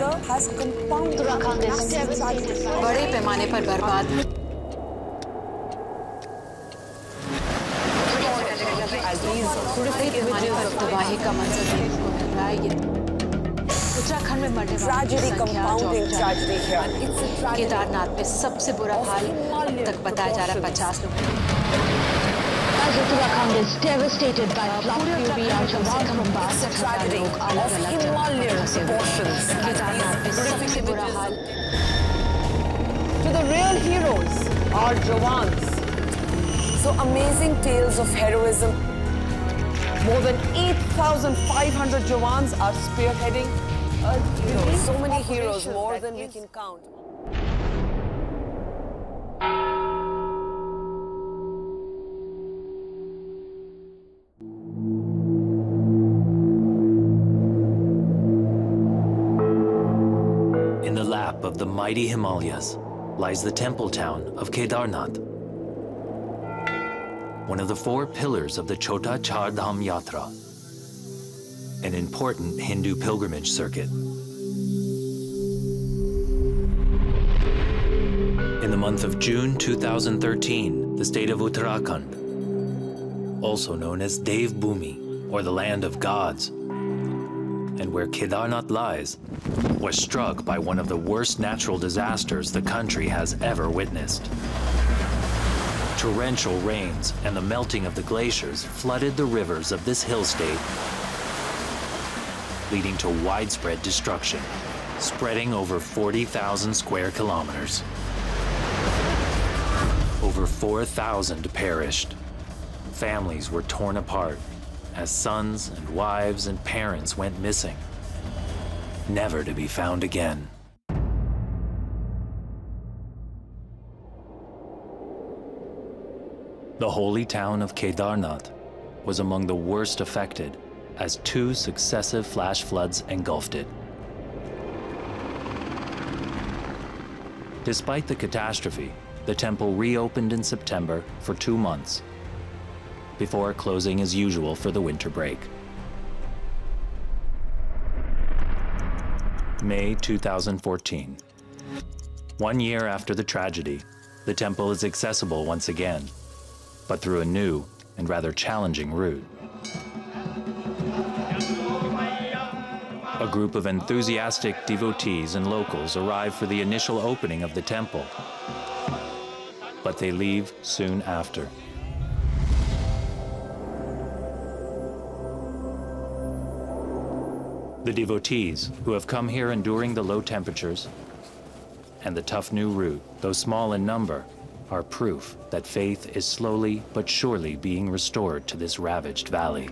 weather has compounded. Uttarakhand is devastated by बड़े पैमाने पर बर्बाद As these horrific images तबाही का मंजर देखने को मिल रहा है ये उत्तराखंड में मरने वालों की tragedy संख्या compounding जो tragedy here. It's a tragedy. Kedarnath में सबसे बुरा हाल अब तक बताया जा रहा है 50 लोग As Uttarakhand is devastated by flood fury और जवान from बाहर Tragedy of Himalayan proportions. Kedarnath में सबसे बुरा हाल To the real heroes, our Jawans. So amazing tales of heroism. More than 8,500 Jawans are spearheading a hero. So many heroes, more than we can count. In the lap of the mighty Himalayas lies the temple town of Kedarnath, one of the 4 pillars of the Chota Char Dham Yatra, an important Hindu pilgrimage circuit. In the month of June 2013, the state of Uttarakhand, also known as Dev Bhumi, or the land of gods, and where Kedarnath lies, was struck by one of the worst natural disasters the country has ever witnessed. Torrential rains and the melting of the glaciers flooded the rivers of this hill state, leading to widespread destruction, spreading over 40,000 square kilometers. Over 4,000 perished. Families were torn apart as sons and wives and parents went missing, never to be found again. The holy town of Kedarnath was among the worst affected as 2 successive flash floods engulfed it. Despite the catastrophe, the temple reopened in September for 2 months, before closing as usual for the winter break. May 2014. 1 year after the tragedy, the temple is accessible once again, but through a new and rather challenging route. A group of enthusiastic devotees and locals arrive for the initial opening of the temple, but they leave soon after. The devotees, who have come here enduring the low temperatures and the tough new route, though small in number, are proof that faith is slowly but surely being restored to this ravaged valley.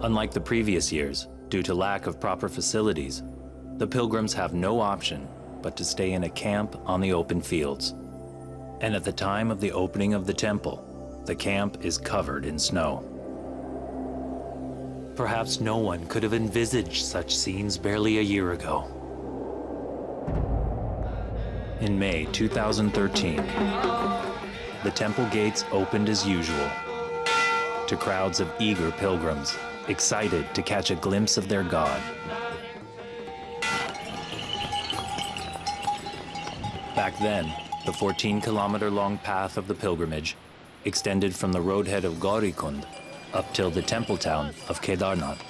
Unlike the previous years, due to lack of proper facilities, the pilgrims have no option but to stay in a camp on the open fields. And at the time of the opening of the temple, the camp is covered in snow. Perhaps no one could have envisaged such scenes barely a year ago. In May 2013, the temple gates opened as usual to crowds of eager pilgrims, excited to catch a glimpse of their God. Back then, the 14-kilometer-long path of the pilgrimage extended from the roadhead of Gaurikund up till the temple town of Kedarnath.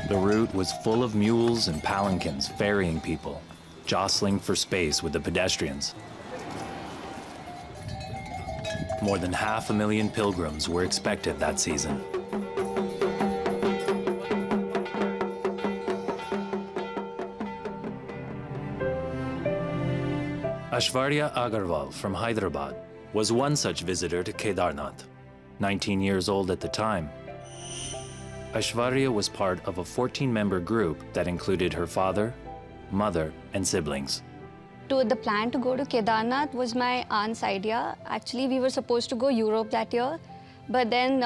The route was full of mules and palanquins ferrying people, jostling for space with the pedestrians. More than 500,000 pilgrims were expected that season. Ashwarya Agarwal from Hyderabad was one such visitor to Kedarnath. 19 years old at the time, Ashwarya was part of a 14-member group that included her father, mother, and siblings. The plan to go to Kedarnath was my aunt's idea. Actually, we were supposed to go Europe that year, but then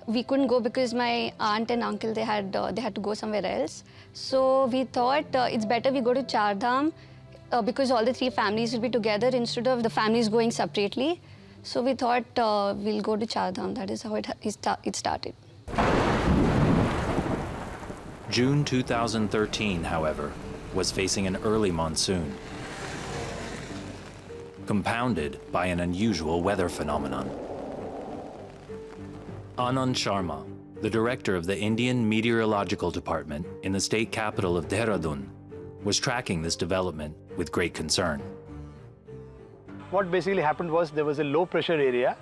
we couldn't go because my aunt and uncle, they had to go somewhere else. So we thought it's better we go to Char Dham because all the 3 families will be together instead of the families going separately. So we thought we'll go to Char Dham. That is how it started. June 2013, however, was facing an early monsoon, compounded by an unusual weather phenomenon. Anand Sharma, the director of the Indian Meteorological Department in the state capital of Dehradun, was tracking this development with great concern. What basically happened was there was a low pressure area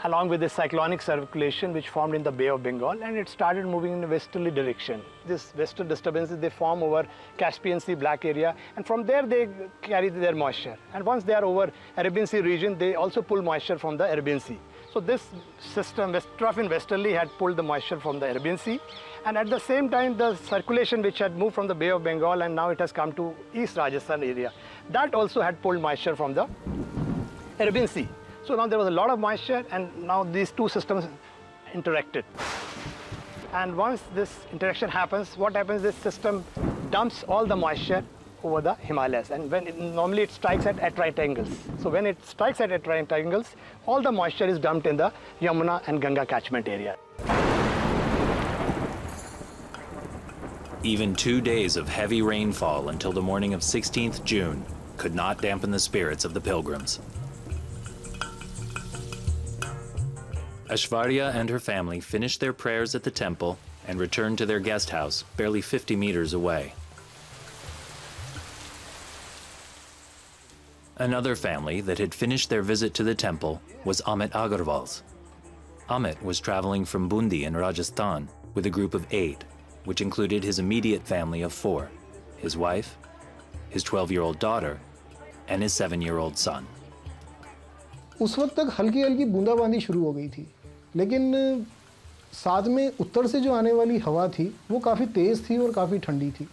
along with the cyclonic circulation which formed in the Bay of Bengal, and it started moving in a westerly direction. These western disturbances, they form over Caspian Sea Black area, and from there they carry their moisture. And once they are over Arabian Sea region, they also pull moisture from the Arabian Sea. So this system, trough in westerly, had pulled the moisture from the Arabian Sea, and at the same time the circulation which had moved from the Bay of Bengal and now it has come to East Rajasthan area, that also had pulled moisture from the Arabian Sea. So now there was a lot of moisture, and now these two systems interacted. And once this interaction happens, what happens, this system dumps all the moisture over the Himalayas, and normally it strikes at right angles. So when it strikes at right angles, all the moisture is dumped in the Yamuna and Ganga catchment area. Even 2 days of heavy rainfall until the morning of 16th June could not dampen the spirits of the pilgrims. Aishwarya and her family finished their prayers at the temple and returned to their guest house barely 50 meters away. Another family that had finished their visit to the temple was Amit Agarwal's. Amit was traveling from Bundi in Rajasthan with a group of 8, which included his immediate family of 4, his wife, his 12-year-old daughter, and his 7-year-old son. उस वक्त तक हल्की हल्की बूंदाबांदी शुरू हो गई थी, लेकिन साथ में उत्तर से जो आने वाली हवा थी वो काफ़ी तेज़ थी और काफ़ी ठंडी थी.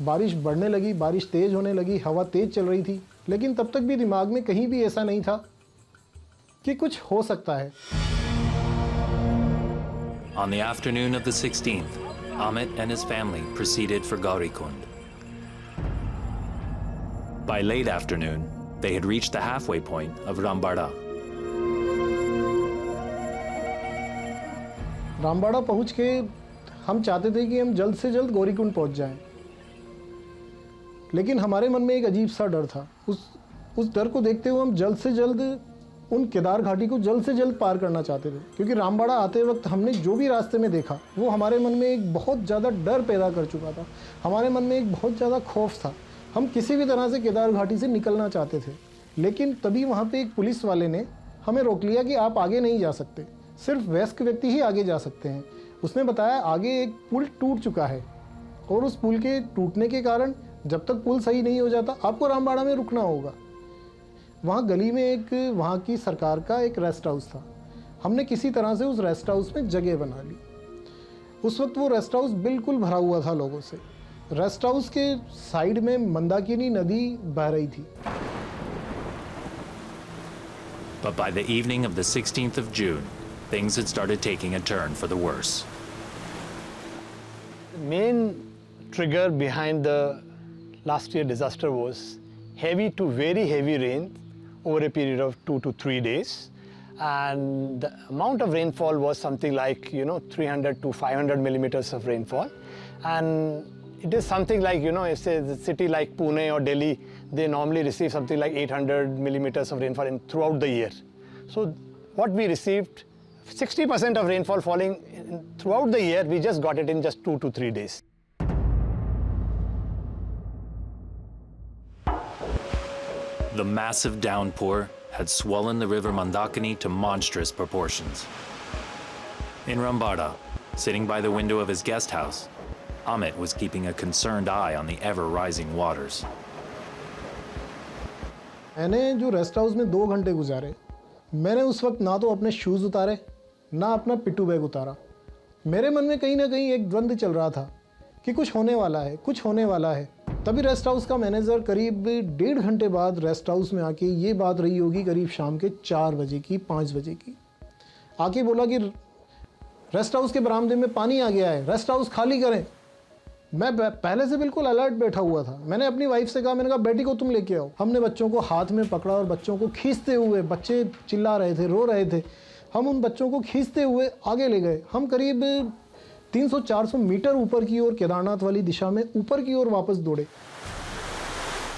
बारिश बढ़ने लगी, बारिश तेज़ होने लगी, हवा तेज़ चल रही थी, लेकिन तब तक भी दिमाग में कहीं भी ऐसा नहीं था कि कुछ हो सकता है. On the afternoon of the 16th, Amit and his family proceeded for Gaurikund. By late afternoon, they had reached the halfway point of Rambada. Rambara पहुंच के हम चाहते थे कि हम जल्द से जल्द गौरीकुंड पहुंच जाएं, लेकिन हमारे मन में एक अजीब सा डर था. उस डर को देखते हुए हम जल्द से जल्द उन केदार घाटी को जल्द से जल्द पार करना चाहते थे, क्योंकि रामबाड़ा आते वक्त हमने जो भी रास्ते में देखा वो हमारे मन में एक बहुत ज़्यादा डर पैदा कर चुका था. हमारे मन में एक बहुत ज़्यादा खौफ था. हम किसी भी तरह से केदार घाटी से निकलना चाहते थे, लेकिन तभी वहाँ पे एक पुलिस वाले ने हमें रोक लिया कि आप आगे नहीं जा सकते, सिर्फ वयस्क व्यक्ति ही आगे जा सकते हैं. उसने बताया आगे एक पुल टूट चुका है और उस पुल के टूटने के कारण जब तक पुल सही नहीं हो जाता आपको रामबाड़ा में रुकना होगा. वहाँ गली में एक वहाँ की सरकार का एक रेस्ट हाउस था. हमने किसी तरह से उस रेस्ट हाउस में जगह बना ली. उस वक्त वो रेस्ट हाउस बिल्कुल भरा हुआ था लोगों से. रेस्ट हाउस के साइड में मंदाकिनी नदी बह रही थी. But by the evening of the 16th of June, things had started taking a turn for the worse. The main trigger behind the last year disaster was heavy to very heavy rain over a period of 2 to 3 days, and the amount of rainfall was something like 300 to 500 millimeters of rainfall. And it is something like if a city like Pune or Delhi, they normally receive something like 800 millimeters of rainfall throughout the year. So what we received, 60% of rainfall falling throughout the year, we just got it in just 2 to 3 days. The massive downpour had swollen the river Mandakini to monstrous proportions. In Rambada, sitting by the window of his guest house, Amit was keeping a concerned eye on the ever-rising waters. मैंने जो rest house में 2 घंटे गुजारे, मैंने उस वक्त ना तो अपने शूज़ उतारे ना अपना पिट्टू बैग उतारा. मेरे मन में कहीं ना कहीं एक द्वंद्व चल रहा था कि कुछ होने वाला है, कुछ होने वाला है. तभी रेस्ट हाउस का मैनेजर करीब 1.5 घंटे बाद रेस्ट हाउस में आके ये बात रही होगी करीब शाम के 4 बजे की 5 बजे की, आके बोला कि रेस्ट हाउस के बरामदे में पानी आ गया है, रेस्ट हाउस खाली करें. मैं पहले से बिल्कुल अलर्ट बैठा हुआ था। मैंने अपनी वाइफ से कहा, मैंने कहा बेटी को तुम लेके आओ। हमने बच्चों को हाथ में पकड़ा और बच्चों को खींचते हुए, बच्चे चिल्ला रहे थे, रो रहे थे, हम उन बच्चों को खींचते हुए आगे ले गए। हम करीब 300-400 मीटर ऊपर की ओर, केदारनाथ वाली दिशा में ऊपर की ओर वापस दौड़े।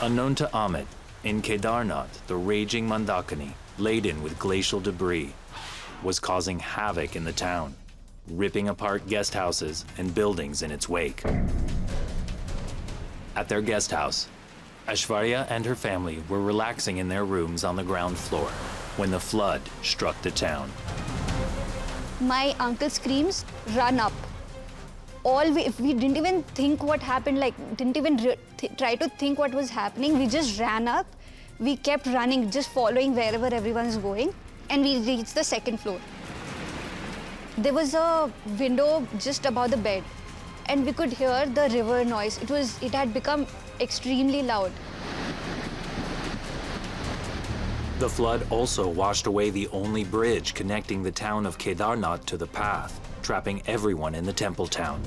Unknown to Amit, in Kedarnath, the raging Mandakini, laden with glacial debris, was causing havoc in the town, ripping apart guest houses and buildings in its wake. At their guest house, Aishwarya and her family were relaxing in their rooms on the ground floor when the flood struck the town. My uncle screams, "Run up!" We didn't even think what happened, like didn't even try to think what was happening. We just ran up. We kept running, just following wherever everyone's going, and we reached the second floor. There was a window just above the bed, and we could hear the river noise. It had become extremely loud. The flood also washed away the only bridge connecting the town of Kedarnath to the path, trapping everyone in the temple town.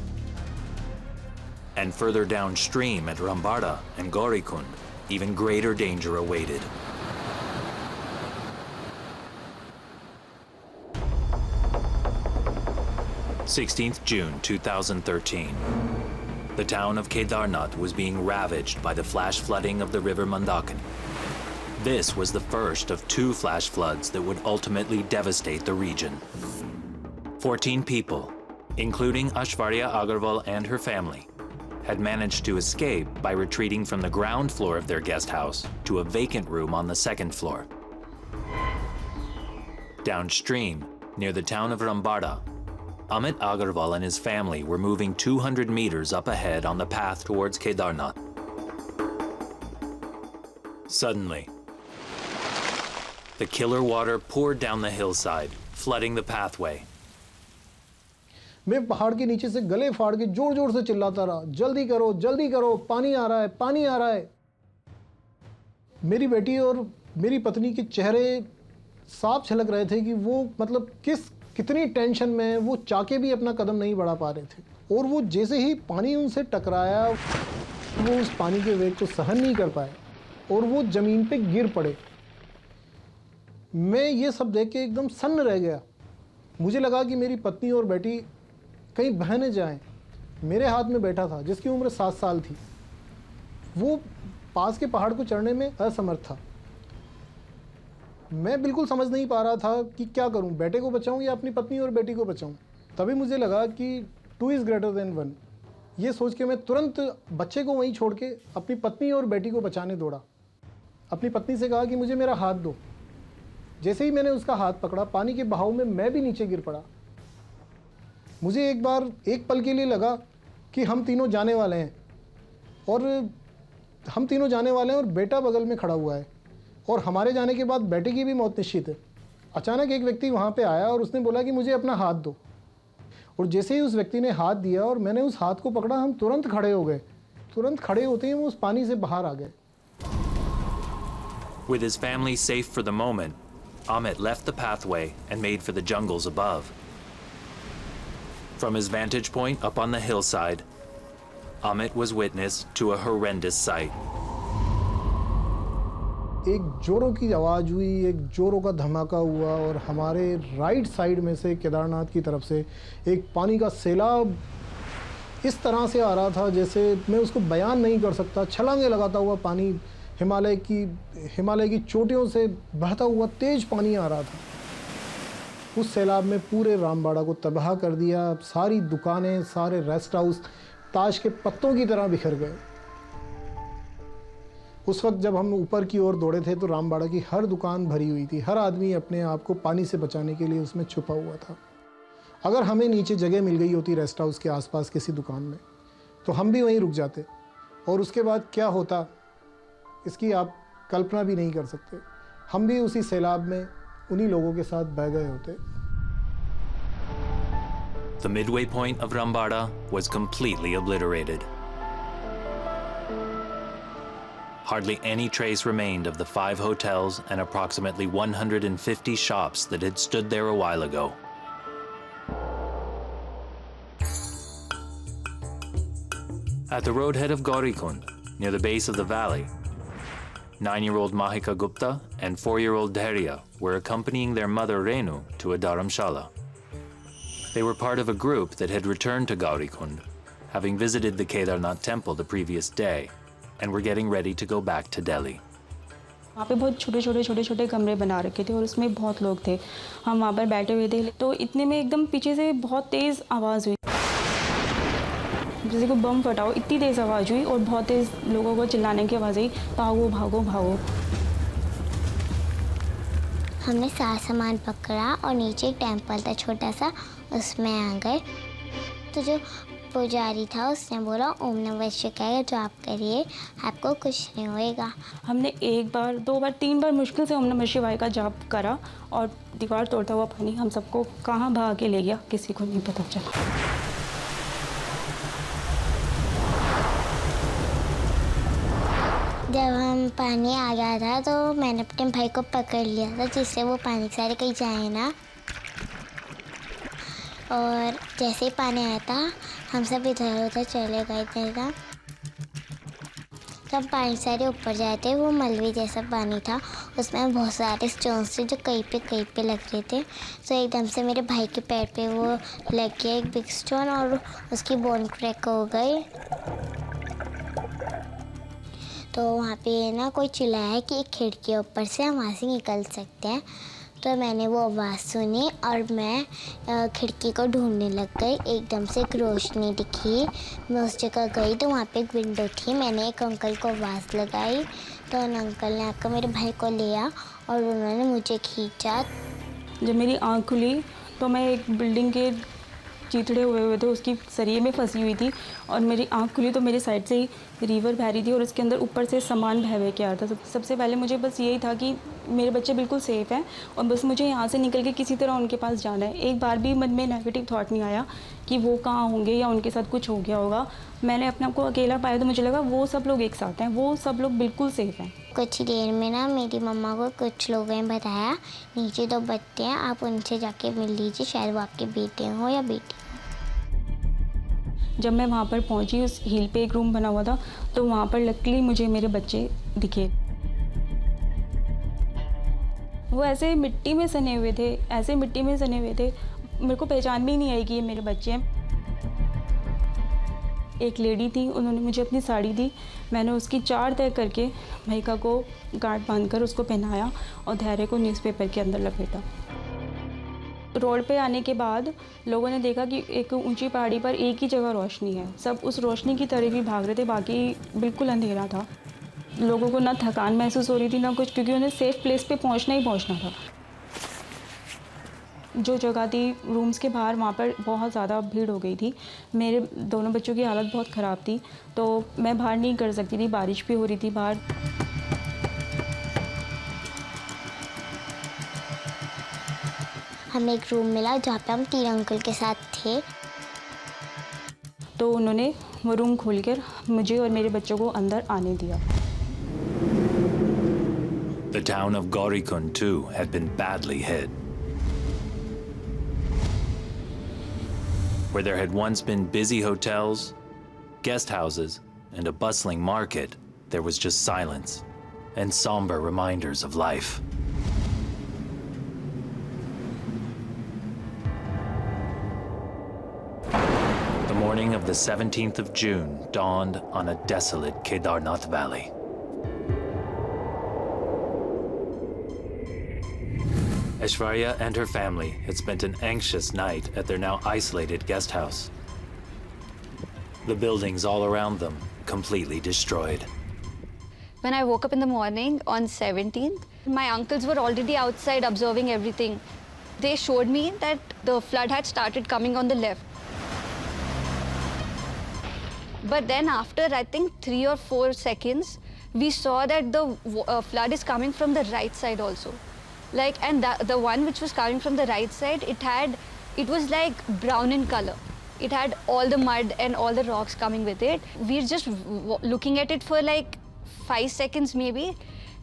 And further downstream at Rambada and Gaurikund, even greater danger awaited. June 2013. The town of Kedarnath was being ravaged by the flash flooding of the river Mandakini. This was the first of 2 flash floods that would ultimately devastate the region. 14 people, including Aishwarya Agarwal and her family, had managed to escape by retreating from the ground floor of their guest house to a vacant room on the 2nd floor. Downstream, near the town of Rambada, Amit Agarwal and his family were moving 200 meters up ahead on the path towards Kedarnath. Suddenly, the killer water poured down the hillside, flooding the pathway. मैं पहाड़ के नीचे से गले फाड़ के जोर जोर से चिल्लाता रहा, जल्दी करो, जल्दी करो, पानी आ रहा है, पानी आ रहा है। मेरी बेटी और मेरी पत्नी के चेहरे साफ झलक रहे थे कि वो मतलब कितनी टेंशन में है। वो चाके भी अपना कदम नहीं बढ़ा पा रहे थे, और वो जैसे ही पानी उनसे टकराया, वो उस पानी के वेग को सहन नहीं कर पाए और वो ज़मीन पे गिर पड़े। मैं ये सब देख के एकदम सन्न रह गया। मुझे लगा कि मेरी पत्नी और बेटी कहीं बह न जाएं। मेरे हाथ में बैठा था, जिसकी उम्र 7 साल थी, वो पास के पहाड़ को चढ़ने में असमर्थ था। मैं बिल्कुल समझ नहीं पा रहा था कि क्या करूं, बेटे को बचाऊं या अपनी पत्नी और बेटी को बचाऊं। तभी मुझे लगा कि 2 is greater than 1। ये सोच के मैं तुरंत बच्चे को वहीं छोड़ के अपनी पत्नी और बेटी को बचाने दौड़ा। अपनी पत्नी से कहा कि मुझे मेरा हाथ दो। जैसे ही मैंने उसका हाथ पकड़ा, पानी के बहाव में मैं भी नीचे गिर पड़ा। मुझे एक पल के लिए लगा कि हम तीनों जाने वाले हैं, और बेटा बगल में खड़ा हुआ है, और हमारे जाने के बाद बेटे की भी मौत निश्चित है। अचानक एक व्यक्ति वहाँ पे आया और उसने बोला कि मुझे अपना हाथ दो, और जैसे ही उस व्यक्ति ने हाथ दिया और मैंने उस हाथ को पकड़ा, हम तुरंत खड़े हो गए। तुरंत खड़े होते ही वो उस पानी से बाहर आ गए। With his family safe for the moment, Amit left the pathway and made for the jungles above. From his vantage point up on the hillside, Amit was witness to a horrendous sight. एक जोरों की आवाज़ हुई, एक जोरों का धमाका हुआ, और हमारे राइट साइड में से केदारनाथ की तरफ से एक पानी का सैलाब इस तरह से आ रहा था जैसे मैं उसको बयान नहीं कर सकता। छलांगे लगाता हुआ पानी हिमालय की चोटियों से बहता हुआ तेज पानी आ रहा था। उस सैलाब में पूरे रामबाड़ा को तबाह कर दिया। सारी दुकानें, सारे रेस्ट हाउस ताश के पत्तों की तरह बिखर गए। उस वक्त जब हम ऊपर की ओर दौड़े थे तो रामबाड़ा की हर दुकान भरी हुई थी। हर आदमी अपने आप को पानी से बचाने के लिए उसमें छुपा हुआ था। अगर हमें नीचे जगह मिल गई होती रेस्ट हाउस के आसपास किसी दुकान में, तो हम भी वहीं रुक जाते, और उसके बाद क्या होता इसकी आप कल्पना भी नहीं कर सकते। हम भी उसी सैलाब में उन्हीं लोगों के साथ बह गए होते। The midway point of Rambada was completely obliterated. Hardly any trace remained of the 5 hotels and approximately 150 shops that had stood there a while ago. At the roadhead of Gaurikund, near the base of the valley, 9-year-old Mahika Gupta and 4-year-old Dhairya were accompanying their mother Renu to a dharamshala. They were part of a group that had returned to Gaurikund, having visited the Kedarnath Temple the previous day, and were getting ready to go back to Delhi. वहाँ पे बहुत छोटे कमरे बना रखे थे और उसमें बहुत लोग थे। हम वहाँ पर बैठे हुए थे तो इतने में एकदम पीछे से बहुत तेज़ आवाज़ हुई, जैसे कोई बम फटा हो, इतनी तेज़ आवाज़ हुई और बहुत तेज़ लोगों को चिल्लाने की आवाज़ आई, भागो भागो भागो। हमने सारा सामान पकड़ा और नीचे एक टेम्पल था छोटा सा, उसमें आ गए। तो जो पुजारी था उसने बोला ओम नमः शिवाय जो आप करिए, आपको कुछ नहीं होएगा। हमने 1 बार 2 बार 3 बार मुश्किल से ओम नमः शिवाय का जाप करा और दीवार तोड़ता हुआ पानी हम सबको कहाँ भाग के ले गया किसी को नहीं पता चला। जब हम पानी आ गया था तो मैंने अपने भाई को पकड़ लिया था जिससे वो पानी के सारे कहीं जाए ना, और जैसे ही पानी आया था हम सब इधर उधर चले गए थे ना। जब पानी सारे ऊपर जाए थे वो मलबे जैसा पानी था, उसमें बहुत सारे स्टोन्स थे जो कहीं पे लग रहे थे। तो एकदम से मेरे भाई के पैर पे वो लग गया एक बिग स्टोन और उसकी बोन क्रैक हो गई। तो वहाँ पे ना कोई चिल्लाया कि एक खिड़की के ऊपर से हम वहाँ से निकल सकते हैं। तो मैंने वो आवाज़ सुनी और मैं खिड़की को ढूंढने लग गई। एकदम से एक रोशनी दिखी, मैं उस जगह गई तो वहाँ पे एक विंडो थी। मैंने एक अंकल को आवाज़ लगाई तो उन अंकल ने आकर मेरे भाई को लिया और उन्होंने मुझे खींचा। जब मेरी आँख खुली तो मैं एक बिल्डिंग के चीथड़े हुए थे, उसकी सरिये में फंसी हुई थी और मेरी आँख खुली तो मेरे साइड से ही रिवर बह रही थी और उसके अंदर ऊपर से सामान बह के आ रहा था। सबसे पहले मुझे बस यही था कि मेरे बच्चे बिल्कुल सेफ़ हैं और बस मुझे यहाँ से निकल के किसी तरह उनके पास जाना है। एक बार भी मन में नेगेटिव थॉट नहीं आया कि वो कहाँ होंगे या उनके साथ कुछ हो गया होगा। मैंने अपने आप को अकेला पाया तो मुझे लगा वो सब लोग एक साथ हैं, वो सब लोग बिल्कुल सेफ़ हैं। कुछ ही देर में ना मेरी मम्मा को कुछ लोगों ने बताया नीचे 2 बच्चे हैं, आप उनसे जाके मिल लीजिए, शायद वो आपके बेटे हो या बेटी। जब मैं वहाँ पर पहुँची उस हिल पे एक रूम बना हुआ था तो वहाँ पर लकीली मुझे मेरे बच्चे दिखे। वो ऐसे मिट्टी में सने हुए थे, मेरे को पहचान भी नहीं आई कि ये मेरे बच्चे हैं। एक लेडी थी, उन्होंने मुझे अपनी साड़ी दी, मैंने उसकी 4 तय करके महिका को गांठ बांधकर उसको पहनाया और धैर्य को न्यूज़पेपर के अंदर लपेटा। रोड पे आने के बाद लोगों ने देखा कि एक ऊंची पहाड़ी पर एक ही जगह रोशनी है। सब उस रोशनी की तरफ ही भाग रहे थे, बाकी बिल्कुल अंधेरा था। लोगों को ना थकान महसूस हो रही थी ना कुछ, क्योंकि उन्हें सेफ प्लेस पे पहुंचना था। जो जगह थी रूम्स के बाहर, वहाँ पर बहुत ज़्यादा भीड़ हो गई थी। मेरे दोनों बच्चों की हालत बहुत ख़राब थी तो मैं बाहर नहीं कर सकती थी, बारिश भी हो रही थी बाहर। हमें एक रूम मिला जहाँ पे हम 3 अंकल के साथ थे। तो उन्होंने वो रूम खोलकर मुझे और मेरे बच्चों को अंदर आने दिया। The town of Gaurikund too had been badly hit. Where there had once been busy hotels, guest houses, and a bustling market, there was just silence and somber reminders of life. The morning of the 17th of June dawned on a desolate Kedarnath valley. Aishwarya and her family had spent an anxious night at their now isolated guest house. The buildings all around them completely destroyed. When I woke up in the morning on 17th, my uncles were already outside observing everything. They showed me that the flood had started coming on the left. But then after, I think 3 or 4 seconds, we saw that the flood is coming from the right side also. Like, and the one which was coming from the right side, it was like brown in color. It had all the mud and all the rocks coming with it. We were just looking at it for like 5 seconds maybe,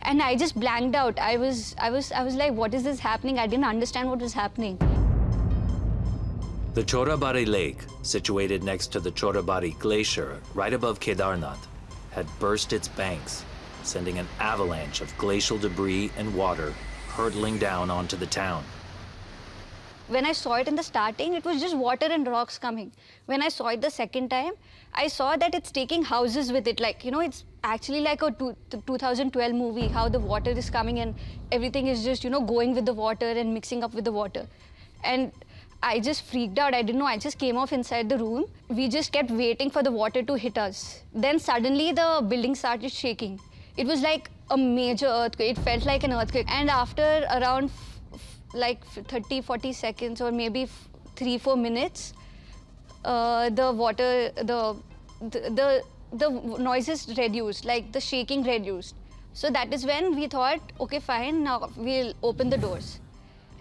and I just blanked out. I was like, what is this happening? I didn't understand what was happening. The Chorabari Lake, situated next to the Chorabari Glacier right above Kedarnath, had burst its banks, sending an avalanche of glacial debris and water hurtling down onto the town. When I saw it in the starting, it was just water and rocks coming. When I saw it the second time, I saw that it's taking houses with it. Like, it's actually like a 2012 movie, how the water is coming and everything is just, going with the water and mixing up with the water. And I just freaked out. I didn't know. I just came off inside the room. We just kept waiting for the water to hit us. Then suddenly the building started shaking. It was like a major earthquake. It felt like an earthquake. And after around like 30-40 seconds or maybe 3-4 minutes, the water, the noises reduced, like the shaking reduced. So that is when we thought, okay, fine, now we'll open the doors.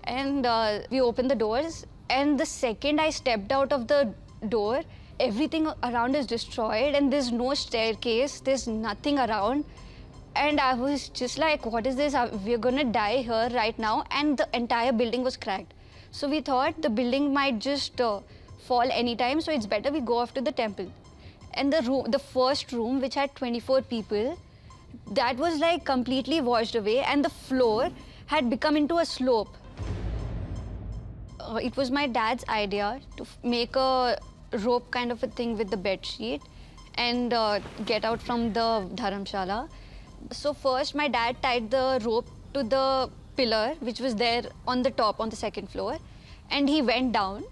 And we opened the doors, and the second I stepped out of the door, everything around is destroyed, and there's no staircase, there's nothing around. And I was just like, what is this? We're gonna die here right now. And the entire building was cracked. So we thought the building might just fall anytime, so it's better we go off to the temple. And the first room, which had 24 people, that was like completely washed away, and the floor had become into a slope. It was my dad's idea to make a rope kind of a thing with the bed sheet and get out from the dharamshala. So first my dad tied the rope to the pillar which was there on the top, on the second floor, and he went down.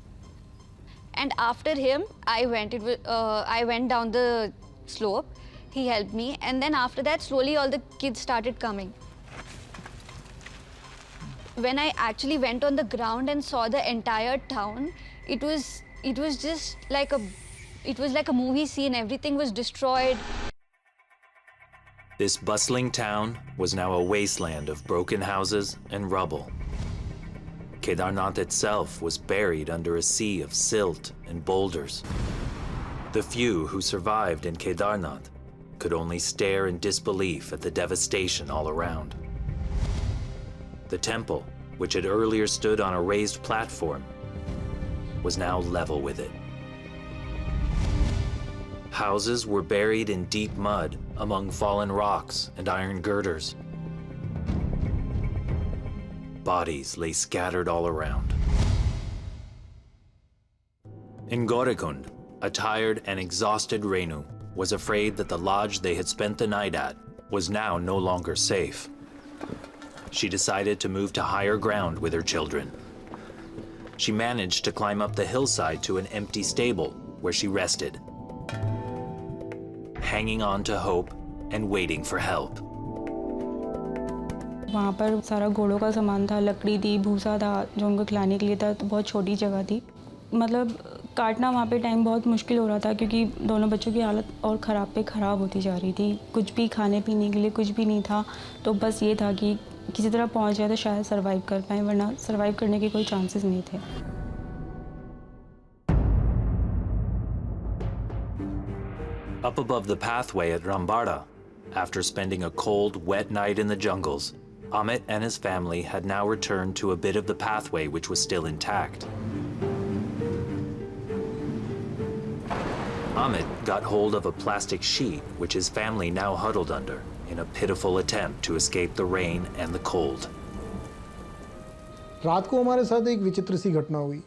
And after him, I went down the slope. He helped me, and then after that, slowly all the kids started coming. When I actually went on the ground and saw the entire town, it was just like a movie scene. Everything was destroyed. This bustling town was now a wasteland of broken houses and rubble. Kedarnath itself was buried under a sea of silt and boulders. The few who survived in Kedarnath could only stare in disbelief at the devastation all around. The temple, which had earlier stood on a raised platform, was now level with it. Houses were buried in deep mud among fallen rocks and iron girders. Bodies lay scattered all around. In Gaurikund, a tired and exhausted Renu was afraid that the lodge they had spent the night at was now no longer safe. She decided to move to higher ground with her children. She managed to climb up the hillside to an empty stable where she rested, hanging on to hope and waiting for help. वहाँ पर सारा घोड़ों का सामान था, लकड़ी थी, भूसा था जो उनको खिलाने के लिए था, तो बहुत छोटी जगह थी. मतलब काटना वहाँ पे टाइम बहुत मुश्किल हो रहा था क्योंकि दोनों बच्चों की हालत और ख़राब पे ख़राब होती जा रही थी. कुछ भी खाने पीने के लिए कुछ भी नहीं था, तो बस ये था कि किसी तरह पहुँच जाए तो शायद सर्वाइव कर पाएँ, वरना सर्वाइव करने के कोई चांसेस नहीं थे. Up above the pathway at Rambada, after spending a cold, wet night in the jungles, Amit and his family had now returned to a bit of the pathway which was still intact. Amit got hold of a plastic sheet which his family now huddled under in a pitiful attempt to escape the rain and the cold. रात को हमारे साथ एक विचित्र सी घटना हुई.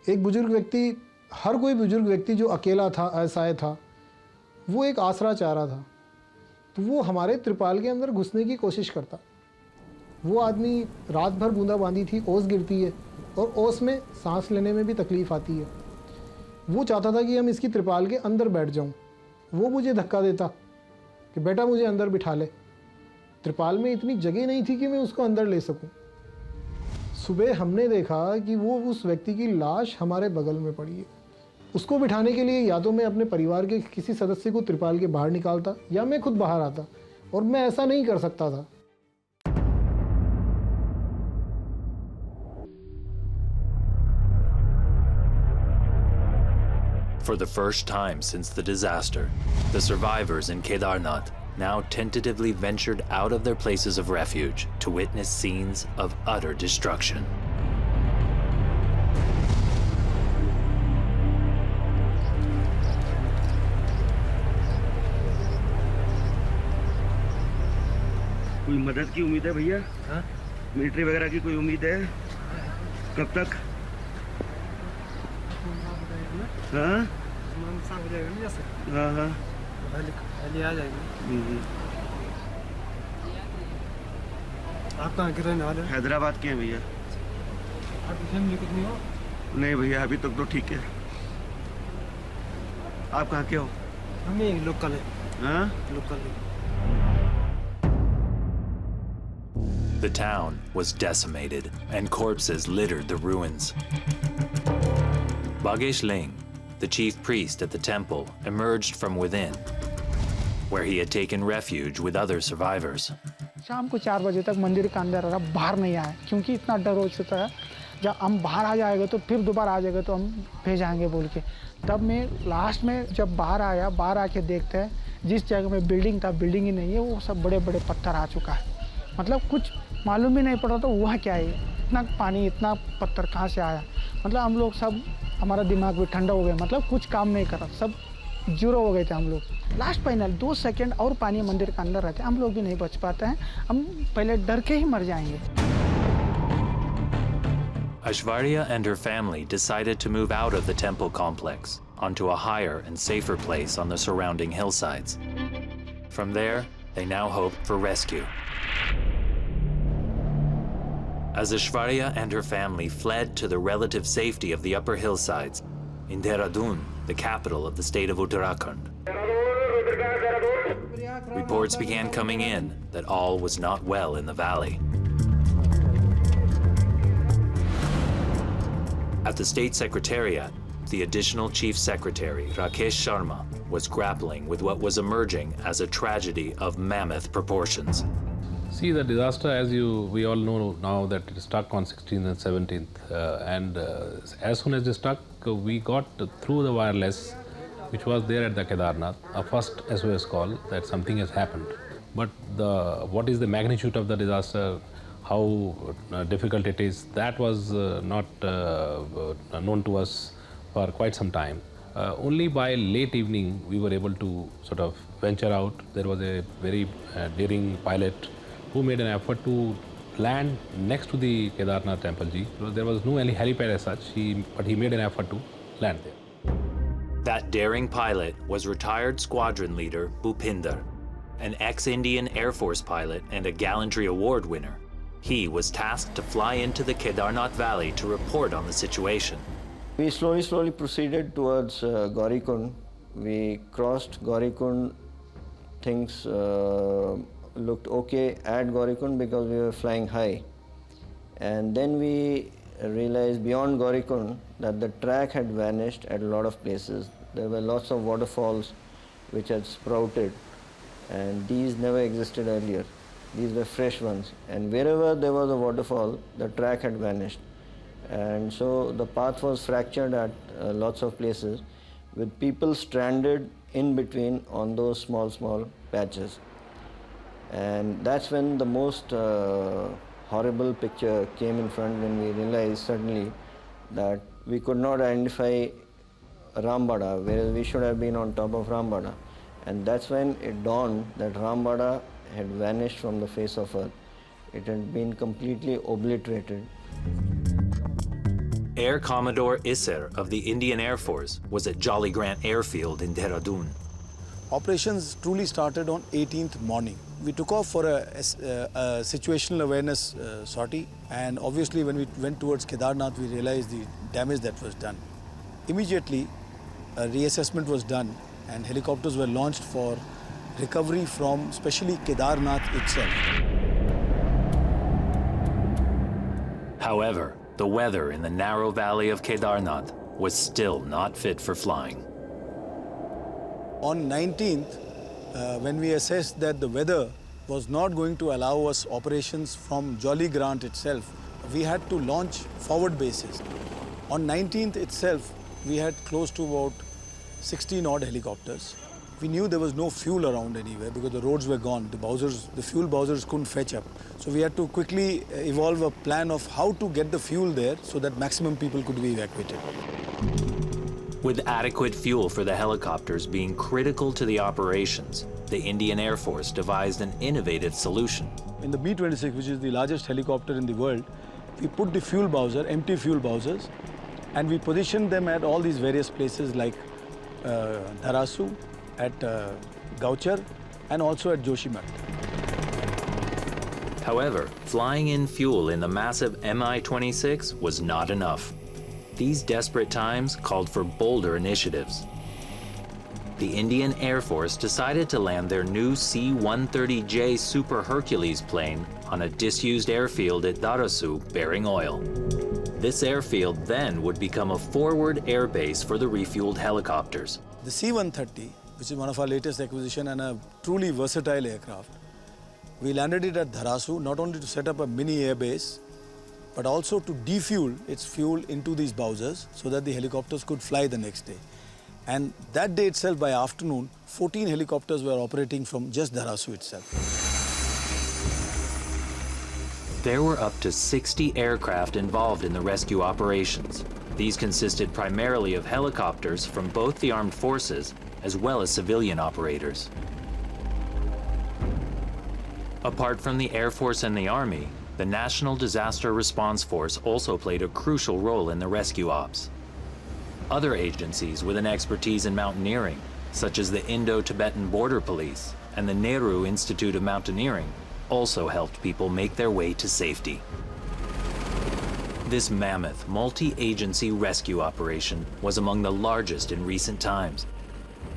एक बुजुर्ग व्यक्ति, हर कोई बुजुर्ग व्यक्ति जो अकेला था, असहाय था, वो एक आसरा चाह रहा था, तो वो हमारे त्रिपाल के अंदर घुसने की कोशिश करता. वो आदमी रात भर बूंदाबांदी थी, ओस गिरती है और ओस में सांस लेने में भी तकलीफ आती है. वो चाहता था कि हम इसकी त्रिपाल के अंदर बैठ जाऊं. वो मुझे धक्का देता कि बेटा मुझे अंदर बिठा ले. त्रिपाल में इतनी जगह नहीं थी कि मैं उसको अंदर ले सकूं. सुबह हमने देखा कि वो उस व्यक्ति की लाश हमारे बगल में पड़ी है. उसको बिठाने के लिए या तो मैं अपने परिवार के किसी सदस्य को त्रिपाल के बाहर निकालता या मैं खुद बाहर आता, और मैं ऐसा नहीं कर सकता था. For the first time since the disaster, the survivors in Kedarnath now tentatively ventured out of their places of refuge to witness scenes of utter destruction. कोई मदद की उम्मीद है भैया? मिलिट्री वगैरह की कोई उम्मीद है? कब तक? हाँ हाँ हाँ आ जाएगी। आप कहाँ के रहने वाले? हैदराबाद के हैं भैया। आपकी फैमिली कितनी हो? नहीं भैया, अभी तक तो ठीक है। आप कहाँ के हो? हम ही लोकल है। हाँ? लोकल है। The town was decimated and corpses littered the ruins. Bagesh Ling, the chief priest at the temple, emerged from within, where he had taken refuge with other survivors. शाम को 4 बजे तक मंदिर के अंदर रहा, बाहर नहीं आया क्योंकि इतना डर हो चुका है। जब हम बाहर आ जाएगा तो फिर दोबारा आ जाएगा तो हम भेजाएंगे बोल के। तब मैं लास्ट में जब बाहर आया, बाहर आके देखते हैं जिस जगह में बिल्डिंग था, बिल्डिंग ही नहीं है, वो सब बड़े बड़े पत्थर आ चुका है। मतलब कुछ मालूम ही नहीं पड़ा तो वह क्या है, इतना पानी, इतना पत्थर कहाँ से आया। मतलब हम लोग सब, हमारा दिमाग भी ठंडा हो गया, मतलब कुछ काम नहीं करा, सब जीरो हो गए थे हम लोग। लास्ट फाइनल 2 सेकंड और पानी मंदिर के अंदर रहते, हम लोग भी नहीं बच पाते हैं, हम पहले डर के ही मर जाएंगे। Aishwarya and her family decided to move out of the temple complex onto a higher and safer place on the surrounding hillsides. From there, they now hoped for rescue. As Aishwarya and her family fled to the relative safety of the upper hillsides, in Dehradun, the capital of the state of Uttarakhand, reports began coming in that all was not well in the valley. At the state secretariat, the additional chief secretary, Rakesh Sharma, was grappling with what was emerging as a tragedy of mammoth proportions. See, the disaster, as we all know now, that it struck on 16th and 17th, and as soon as it struck, we got through the wireless, which was there at the Kedarnath, a first SOS call that something has happened. But what is the magnitude of the disaster, how difficult it is, that was not known to us for quite some time. Only by late evening we were able to sort of venture out. There was a very daring pilot who made an effort to land next to the Kedarnath Temple. There was no any helipad as such, but he made an effort to land there. That daring pilot was retired squadron leader Bhupinder, an ex-Indian Air Force pilot and a Gallantry Award winner. He was tasked to fly into the Kedarnath Valley to report on the situation. We slowly proceeded towards Gaurikund. We crossed Gaurikund. Things looked okay at Gaurikund because we were flying high. And then we realized beyond Gaurikund that the track had vanished at a lot of places. There were lots of waterfalls which had sprouted, and these never existed earlier. These were fresh ones, and wherever there was a waterfall, the track had vanished. And so the path was fractured at lots of places, with people stranded in between on those small patches. And that's when the most horrible picture came in front, when we realized suddenly that we could not identify Rambada, whereas we should have been on top of Rambada. And that's when it dawned that Rambada had vanished from the face of earth. It had been completely obliterated. Air Commodore Isser of the Indian Air Force was at Jolly Grant Airfield in Dehradun. Operations truly started on 18th morning. We took off for a situational awareness sortie, and obviously when we went towards Kedarnath, we realized the damage that was done. Immediately, a reassessment was done, and helicopters were launched for recovery from especially Kedarnath itself. However, the weather in the narrow valley of Kedarnath was still not fit for flying. On 19th, when we assessed that the weather was not going to allow us operations from Jolly Grant itself, we had to launch forward bases. On 19th itself, we had close to about 16 odd helicopters. We knew there was no fuel around anywhere because the roads were gone. The fuel bowsers couldn't fetch up. So we had to quickly evolve a plan of how to get the fuel there so that maximum people could be evacuated. With adequate fuel for the helicopters being critical to the operations, the Indian Air Force devised an innovative solution. In the B-26, which is the largest helicopter in the world, we put the fuel bowser, empty fuel bowsers, and we positioned them at all these various places like Dharasu, at Gauchar, and also at Joshimath. However, flying in fuel in the massive Mi-26 was not enough. These desperate times called for bolder initiatives. The Indian Air Force decided to land their new C-130J Super Hercules plane on a disused airfield at Dharasu bearing oil. This airfield then would become a forward air base for the refueled helicopters. The C-130, which is one of our latest acquisition and a truly versatile aircraft, we landed it at Dharasu not only to set up a mini air base, but also to defuel its fuel into these bowsers so that the helicopters could fly the next day. And that day itself, by afternoon, 14 helicopters were operating from just Dharasu itself. There were up to 60 aircraft involved in the rescue operations. These consisted primarily of helicopters from both the armed forces as well as civilian operators. Apart from the Air Force and the Army, the National Disaster Response Force also played a crucial role in the rescue ops. Other agencies with an expertise in mountaineering, such as the Indo-Tibetan Border Police and the Nehru Institute of Mountaineering, also helped people make their way to safety. This mammoth, multi-agency rescue operation was among the largest in recent times.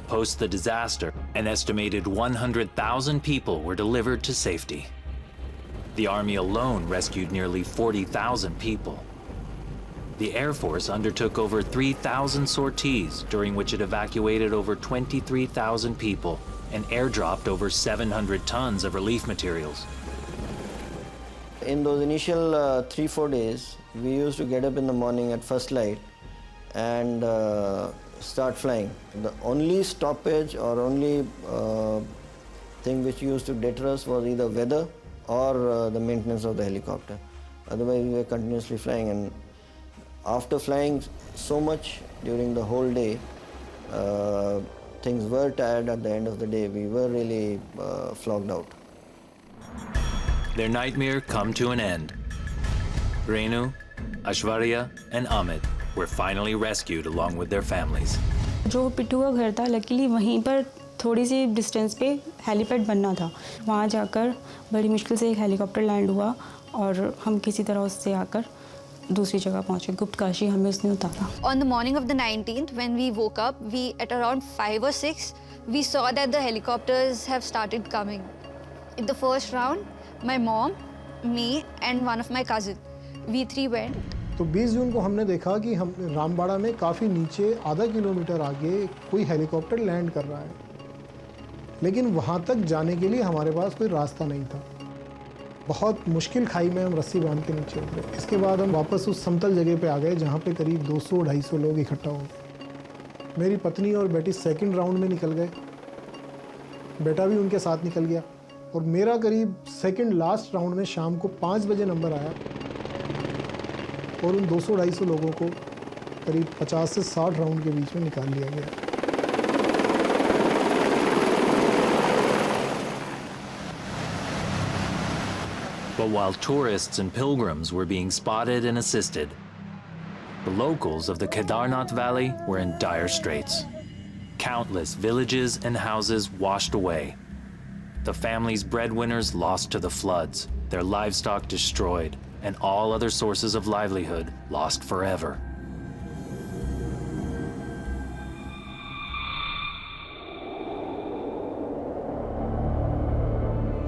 Post the disaster, an estimated 100,000 people were delivered to safety. The Army alone rescued nearly 40,000 people. The Air Force undertook over 3,000 sorties, during which it evacuated over 23,000 people and airdropped over 700 tons of relief materials. In those initial 3-4 days, we used to get up in the morning at first light and start flying. The only stoppage or only thing which used to deter us was either weather or the maintenance of the helicopter. Otherwise, we were continuously flying, and after flying so much during the whole day, things were tired at the end of the day. We were really flogged out. Their nightmare come to an end. Renu, Ashwarya, and Amit were finally rescued along with their families. जो पिट्ठू का घर था, luckily वहीं पर थोड़ी सी distance पे helipad बनना था. वहाँ जाकर बड़ी मुश्किल से एक हेलीकॉप्टर लैंड हुआ और हम किसी तरह उससे आकर दूसरी जगह पहुँचे. गुप्त काशी हमें उसने उतारा. On the morning of the 19th, when we woke up, we at around 5 or 6, we saw that the helicopters have started coming. In the first round, my mom, me, and one of my cousins, we 3 went. तो 20 जून को हमने देखा कि हम रामबाड़ा में काफ़ी नीचे आधा किलोमीटर आगे कोई हेलीकॉप्टर लैंड कर रहा है, लेकिन वहाँ तक जाने के लिए हमारे पास कोई रास्ता नहीं था. बहुत मुश्किल खाई में हम रस्सी बांध के नीचे उतरे. इसके बाद हम वापस उस समतल जगह पे आ गए जहाँ पे करीब 200-250 लोग इकट्ठा हो गए. मेरी पत्नी और बेटी सेकंड राउंड में निकल गए, बेटा भी उनके साथ निकल गया, और मेरा करीब सेकंड लास्ट राउंड में शाम को 5 बजे नंबर आया और उन 200-250 लोगों को करीब 50 से 60 राउंड के बीच में निकाल लिया गया. But while tourists and pilgrims were being spotted and assisted, the locals of the Kedarnath Valley were in dire straits. Countless villages and houses washed away. The family's breadwinners lost to the floods, their livestock destroyed, and all other sources of livelihood lost forever.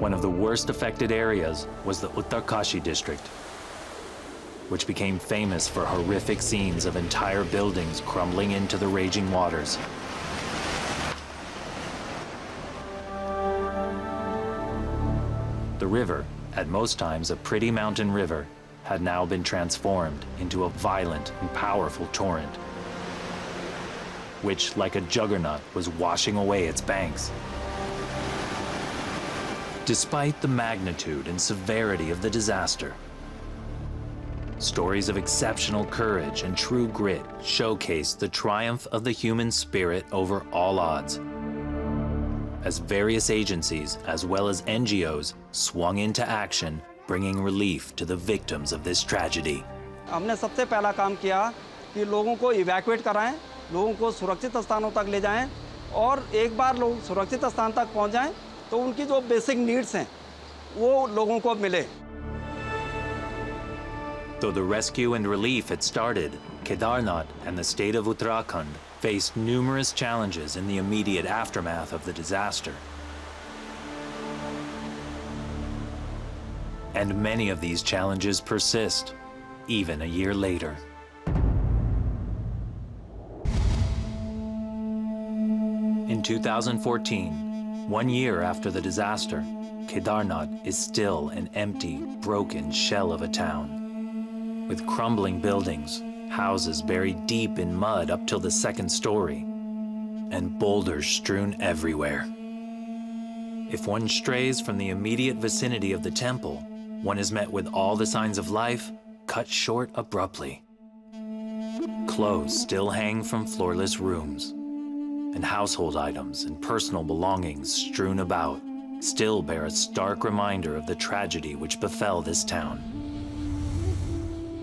One of the worst affected areas was the Uttar district, which became famous for horrific scenes of entire buildings crumbling into the raging waters. The river, at most times a pretty mountain river, had now been transformed into a violent and powerful torrent, which, like a juggernaut, was washing away its banks. Despite the magnitude and severity of the disaster, stories of exceptional courage and true grit showcase the triumph of the human spirit over all odds. as various agencies as well as NGOs swung into action, bringing relief to the victims of this tragedy. हमने सबसे पहला काम किया कि लोगों को evacuate कराएं, लोगों को सुरक्षित स्थानों तक ले जाएं और एक बार लोग सुरक्षित स्थान तक पहुंच जाएं तो उनकी जो बेसिक नीड्स हैं वो लोगों को मिले. Though the rescue and relief had started, Kedarnath and the state of Uttarakhand faced numerous challenges in the immediate aftermath of the disaster. And many of these challenges persist, even a year later. In 2014, 1 year after the disaster, Kedarnath is still an empty, broken shell of a town. With crumbling buildings, houses buried deep in mud up till the second story, and boulders strewn everywhere. If one strays from the immediate vicinity of the temple, one is met with all the signs of life cut short abruptly. Clothes still hang from floorless rooms, and household items and personal belongings strewn about still bear a stark reminder of the tragedy which befell this town.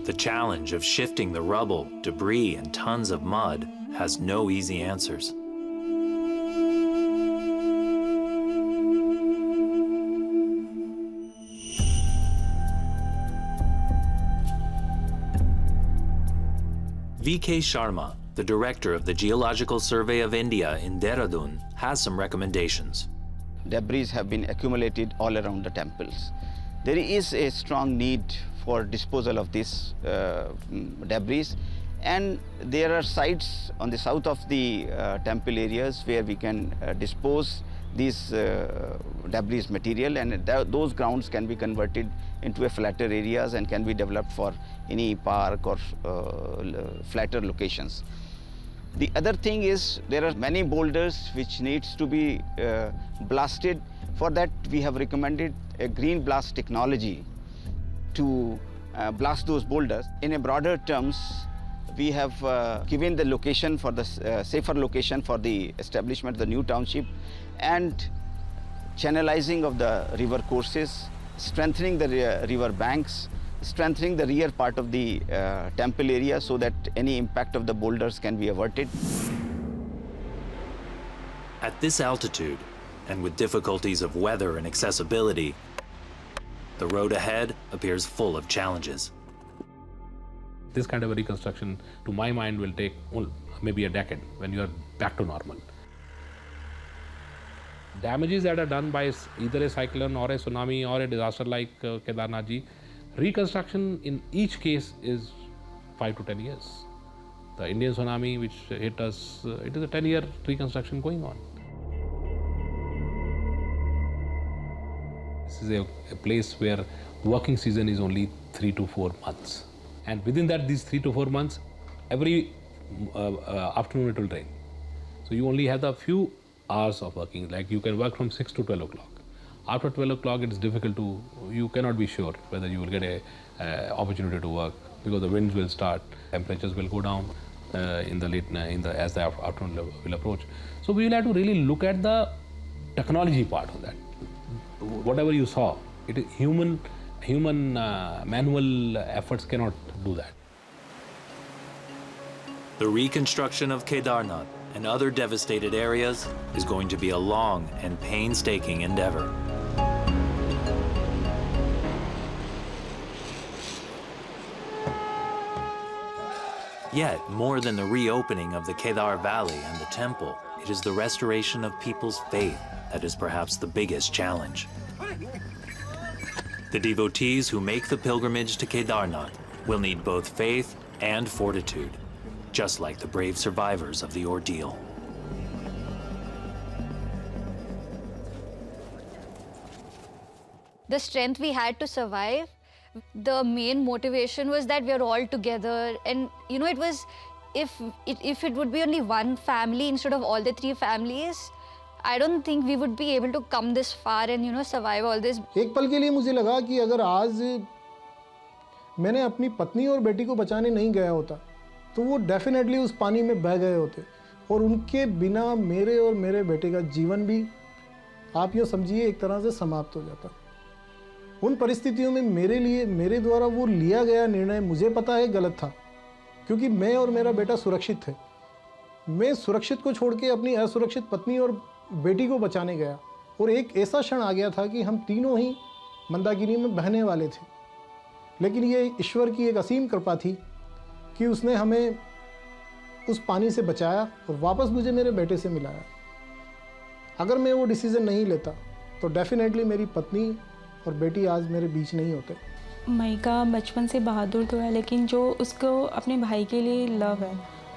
The challenge of shifting the rubble, debris, and tons of mud has no easy answers. V.K. Sharma, the director of the Geological Survey of India in Dehradun, has some recommendations. Debris have been accumulated all around the temples. There is a strong need for disposal of this debris, and there are sites on the south of the temple areas where we can dispose these debris material, and those grounds can be converted into a flatter areas and can be developed for any park or flatter locations. The other thing is there are many boulders which needs to be blasted. For that we have recommended a green blast technology to blast those boulders. In a broader terms, we have given the location for the safer location for the establishment of the new township, and channelizing of the river courses, strengthening the river banks, strengthening the rear part of the temple area so that any impact of the boulders can be averted. At this altitude, and with difficulties of weather and accessibility, the road ahead appears full of challenges. This kind of a reconstruction, to my mind, will take maybe a decade when you are back to normal. Damages that are done by either a cyclone or a tsunami or a disaster like Kedarnath ji, reconstruction in each case is 5 to 10 years. The Indian tsunami which hit us, it is a 10-year reconstruction going on. This is a place where working season is only 3 to 4 months. And within that, these 3 to 4 months, every afternoon it will rain. So you only have a few hours of working, like you can work from 6 to 12 o'clock. After 12 o'clock, it's difficult to, you cannot be sure whether you will get a opportunity to work because the winds will start, temperatures will go down as the afternoon will approach. So we will have to really look at the technology part of that. Whatever you saw, it is human manual efforts cannot do that. The reconstruction of Kedarnath and other devastated areas is going to be a long and painstaking endeavor. Yet, more than the reopening of the Kedar Valley and the temple, it is the restoration of people's faith that is perhaps the biggest challenge. The devotees who make the pilgrimage to Kedarnath will need both faith and fortitude, just like the brave survivors of the ordeal. The strength we had to survive, the main motivation was that we are all together, and you know, it was, if it would be only one family instead of all the 3 families, I don't think we would be able to come this far and, you know, survive all this. एक पल के लिए मुझे लगा कि अगर आज मैंने अपनी पत्नी और बेटी को बचाने नहीं गया होता तो वो डेफिनेटली उस पानी में बह गए होते, और उनके बिना मेरे और मेरे बेटे का जीवन भी आप ये समझिए एक तरह से समाप्त हो जाता। उन परिस्थितियों में मेरे लिए मेरे द्वारा वो लिया गया निर्णय मुझे पता है गलत था, क्योंकि मैं और मेरा बेटा सुरक्षित थे। मैं सुरक्षित को छोड़ के अपनी असुरक्षित पत्नी और बेटी को बचाने गया, और एक ऐसा क्षण आ गया था कि हम तीनों ही मंदाकिनी में बहने वाले थे। लेकिन ये ईश्वर की एक असीम कृपा थी कि उसने हमें उस पानी से बचाया और वापस मुझे मेरे बेटे से मिलाया। अगर मैं वो डिसीज़न नहीं लेता तो डेफिनेटली मेरी पत्नी और बेटी आज मेरे बीच नहीं होते। माइका बचपन से बहादुर तो है, लेकिन जो उसको अपने भाई के लिए लव है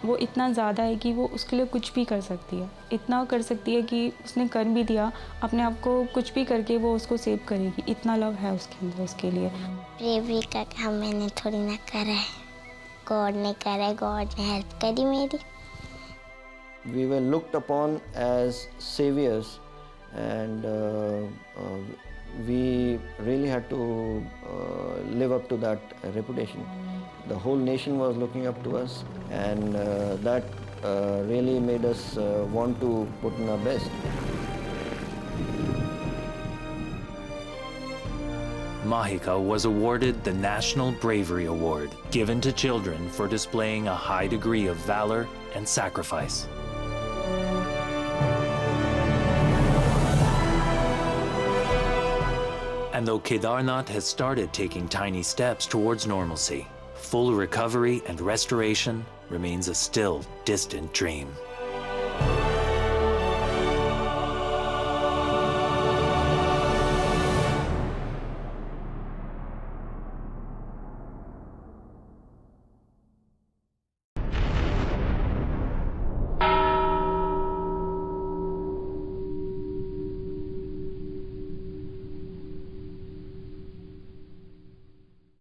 वो इतना ज़्यादा है कि वो उसके लिए कुछ भी कर सकती है। इतना कर सकती है कि उसने कर भी दिया, अपने आप को कुछ भी करके वो उसको सेव करेगी। इतना लव है उसके अंदर उसके लिए। ब्रेवरी का काम मैंने थोड़ी ना करा है, गॉड ने करा है, गॉड ने हेल्प करी मेरी। We were looked upon as saviors, and we really had to live up to that reputation. The whole nation was looking up to us, and that really made us want to put in our best. Mahika was awarded the National Bravery Award, given to children for displaying a high degree of valor and sacrifice. And though Kedarnath has started taking tiny steps towards normalcy, full recovery and restoration remains a still distant dream.